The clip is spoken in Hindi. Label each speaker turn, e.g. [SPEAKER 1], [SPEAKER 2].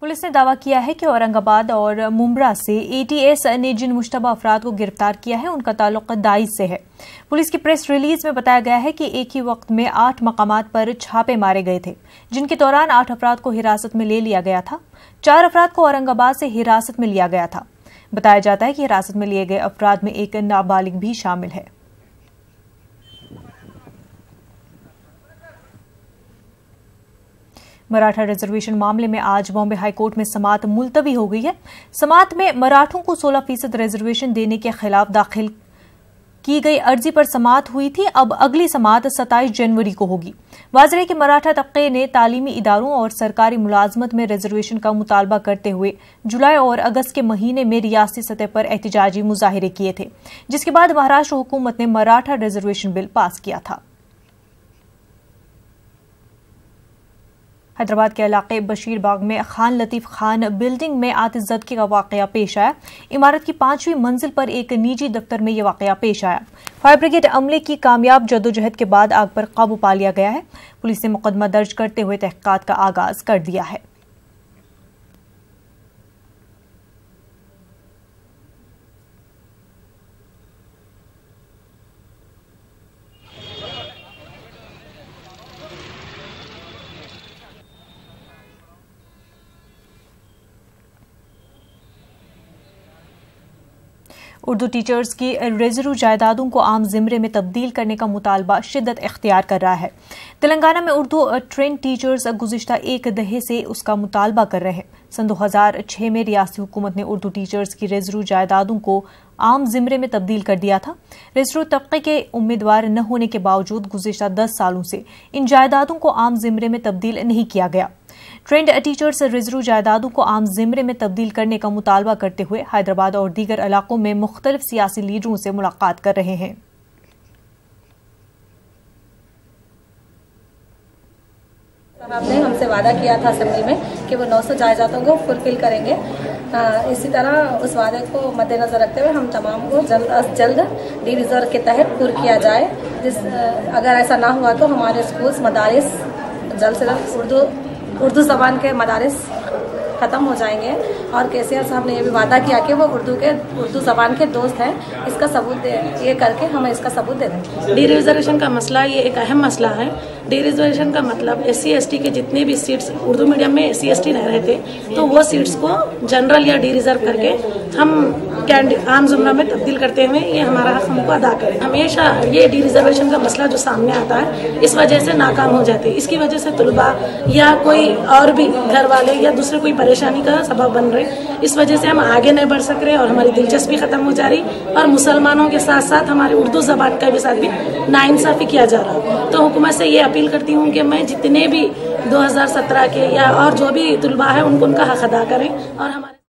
[SPEAKER 1] पुलिस ने दावा किया है कि औरंगाबाद और मुंब्रा से एटीएस ने जिन मुश्तबा अफराद को गिरफ्तार किया है उनका ताल्लुक दाइश से है। पुलिस की प्रेस रिलीज में बताया गया है कि एक ही वक्त में 8 मकामात पर छापे मारे गए थे, जिनके दौरान 8 अफराद को हिरासत में ले लिया गया था। 4 अफराद को औरंगाबाद से हिरासत में लिया गया था। बताया जाता है कि हिरासत में लिए गए अफराद में एक नाबालिग भी शामिल है। मराठा रिजर्वेशन मामले में आज बॉम्बे हाईकोर्ट में समाअत मुलतवी हो गई है। समाअत में मराठों को 16% रिजर्वेशन देने के खिलाफ दाखिल की गई अर्जी पर समाअत हुई थी। अब अगली समाअत 27 जनवरी को होगी। वाज़ेह है कि मराठा तबके ने तालीमी इदारों और सरकारी मुलाजमत में रिजर्वेशन का मुतालबा करते हुए जुलाई और अगस्त के महीने में रियासती सतह पर एहतजाजी मुजाहिरे किए थे, जिसके बाद महाराष्ट्र हुकूमत ने मराठा रिजर्वेशन बिल पास किया था। हैदराबाद के इलाके बशीरबाग में खान लतीफ खान बिल्डिंग में आतिशज़दगी का वाकया पेश आया। इमारत की 5वीं मंजिल पर एक निजी दफ्तर में यह वाकया पेश आया। फायर ब्रिगेड अमले की कामयाब जदोजहद के बाद आग पर काबू पा लिया गया है। पुलिस ने मुकदमा दर्ज करते हुए तहकीकात का आगाज कर दिया है। उर्दू टीचर्स की रिजर्व जायदादों को आम जिम्मे में तब्दील करने का मुतालबा शिद्दत इख्तियार कर रहा है। तेलंगाना में उर्दू ट्रेंड टीचर्स गुज़िश्ता एक दहे से उसका मुतालबा कर रहे हैं। सन 2006 में रियासती हुकूमत ने उर्दू टीचर्स की रिजर्व जायदादों को आम जिम्मे में तब्दील कर दिया था। रिजर्व तबके के उम्मीदवार न होने के बावजूद गुज़िश्ता 10 सालों से इन जायदादों को आम जिम्मे में तब्दील नहीं किया गया। ट्रेंड टीचर्स रिजर्व जायदादों को आम जिम्मे में तब्दील करने का मुतालबा करते हुए हैदराबाद और दीगर इलाकों में मुख्तलिफ सियासी लीडरों से मुलाकात कर रहे हैं।
[SPEAKER 2] आपने हमसे वादा किया था असेंबली में कि वो 900 जायदादों को फुलफिल करेंगे। इसी तरह उस वादे को मद्देनजर रखते हुए हम तमाम को जल्द अज जल्द डी रिजर्व के तहत पूरा किया जाए। अगर ऐसा ना हुआ तो हमारे स्कूल्स मदारिस जल्द से जल्द उर्दू ज़बान के मदारिस ख़त्म हो जाएंगे। और केसीआर साहब ने यह भी वादा किया कि वो उर्दू ज़बान के दोस्त हैं। इसका सबूत दे, ये करके हमें इसका सबूत दे दें।
[SPEAKER 3] डी रिजर्वेशन का मसला ये एक अहम मसला है। डी रिजर्वेशन का मतलब SC/ST के जितने भी सीट्स उर्दू मीडियम में SC/ST रह रहे थे, तो वो सीट्स को जनरल या डी रिजर्व करके हम आम जुमरा में तब्दील करते हुए ये हमारा हक हमको अदा करें। हमेशा ये डी रिजर्वेशन का मसला जो सामने आता है, इस वजह से नाकाम हो जाते हैं। इसकी वजह से तलबा या कोई और भी घर वाले या दूसरे कोई परेशानी का सबब बन रहे। इस वजह से हम आगे नहीं बढ़ सक रहे और हमारी दिलचस्पी खत्म हो जा रही और मुसलमानों के साथ साथ हमारी उर्दू जबान का भी साथ भी नाइंसाफी किया जा रहा। तो हुकूमत से ये अपील करती हूँ कि मैं जितने भी 2017 के या और जो भी तलबा है उनको उनका हक अदा करें और हमारे